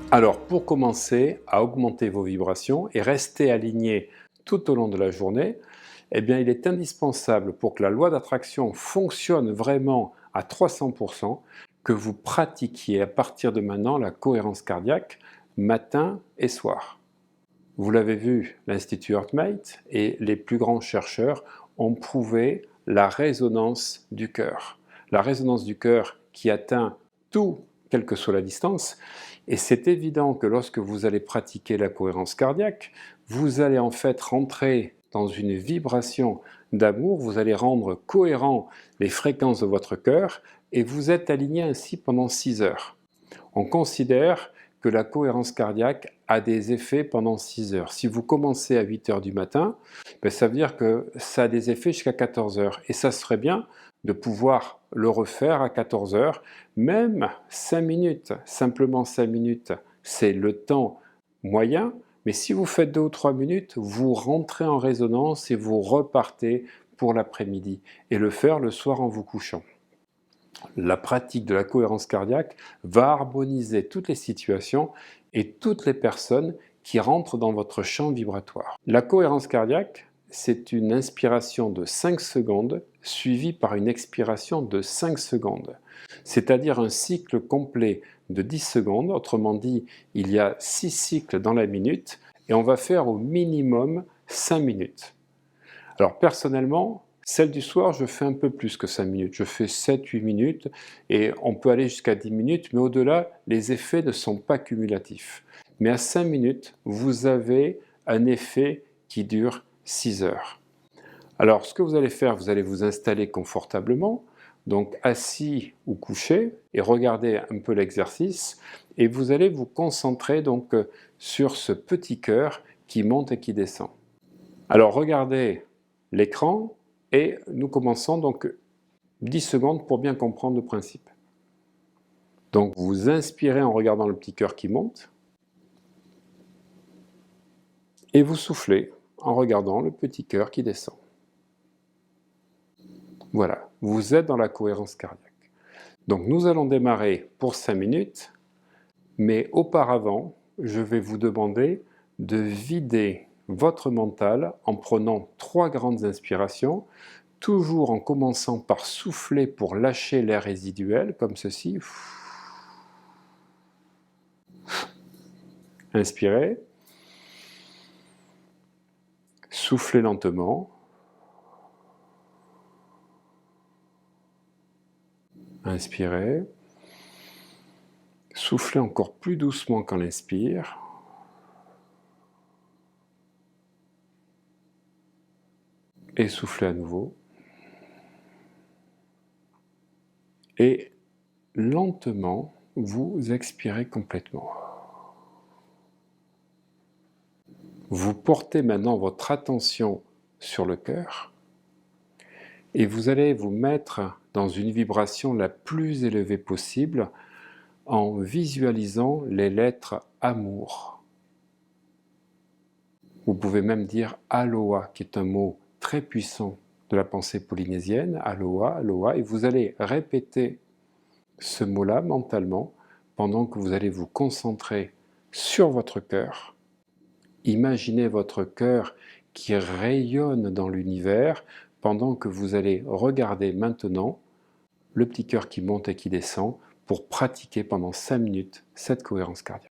Alors, pour commencer à augmenter vos vibrations et rester aligné tout au long de la journée, eh bien, il est indispensable pour que la loi d'attraction fonctionne vraiment à 300% que vous pratiquiez à partir de maintenant la cohérence cardiaque matin et soir. Vous l'avez vu, l'Institut HeartMate et les plus grands chercheurs ont prouvé la résonance du cœur. La résonance du cœur qui atteint tout, quelle que soit la distance. Et c'est évident que lorsque vous allez pratiquer la cohérence cardiaque, vous allez en fait rentrer dans une vibration d'amour, vous allez rendre cohérent les fréquences de votre cœur et vous êtes aligné ainsi pendant 6 heures. On considère que la cohérence cardiaque a des effets pendant 6 heures. Si vous commencez à 8 heures du matin, ça veut dire que ça a des effets jusqu'à 14 heures. Et ça serait bien de pouvoir le refaire à 14 heures, même 5 minutes. Simplement 5 minutes, c'est le temps moyen. Mais si vous faites 2 ou 3 minutes, vous rentrez en résonance et vous repartez pour l'après-midi. Et le faire le soir en vous couchant. La pratique de la cohérence cardiaque va harmoniser toutes les situations et toutes les personnes qui rentrent dans votre champ vibratoire. La cohérence cardiaque, c'est une inspiration de 5 secondes suivie par une expiration de 5 secondes, c'est-à-dire un cycle complet de 10 secondes. Autrement dit, il y a 6 cycles dans la minute et on va faire au minimum 5 minutes. Alors personnellement, celle du soir, je fais un peu plus que 5 minutes. Je fais 7-8 minutes et on peut aller jusqu'à 10 minutes, mais au-delà, les effets ne sont pas cumulatifs. Mais à 5 minutes, vous avez un effet qui dure 6 heures. Alors ce que vous allez faire, vous allez vous installer confortablement, donc assis ou couché, et regarder un peu l'exercice, et vous allez vous concentrer donc sur ce petit cœur qui monte et qui descend. Alors regardez l'écran et nous commençons donc 10 secondes pour bien comprendre le principe. Donc vous inspirez en regardant le petit cœur qui monte et vous soufflez en regardant le petit cœur qui descend. Voilà, vous êtes dans la cohérence cardiaque. Donc nous allons démarrer pour 5 minutes, mais auparavant, je vais vous demander de vider votre mental en prenant 3 grandes inspirations, toujours en commençant par souffler pour lâcher l'air résiduel, comme ceci. Inspirez. Soufflez lentement. Inspirez. Soufflez encore plus doucement qu'en inspire. Et soufflez à nouveau. Et lentement, vous expirez complètement. Vous portez maintenant votre attention sur le cœur et vous allez vous mettre dans une vibration la plus élevée possible en visualisant les lettres amour. Vous pouvez même dire Aloha, qui est un mot très puissant de la pensée polynésienne, Aloha, Aloha, et vous allez répéter ce mot-là mentalement pendant que vous allez vous concentrer sur votre cœur. Imaginez votre cœur qui rayonne dans l'univers pendant que vous allez regarder maintenant le petit cœur qui monte et qui descend pour pratiquer pendant 5 minutes cette cohérence cardiaque.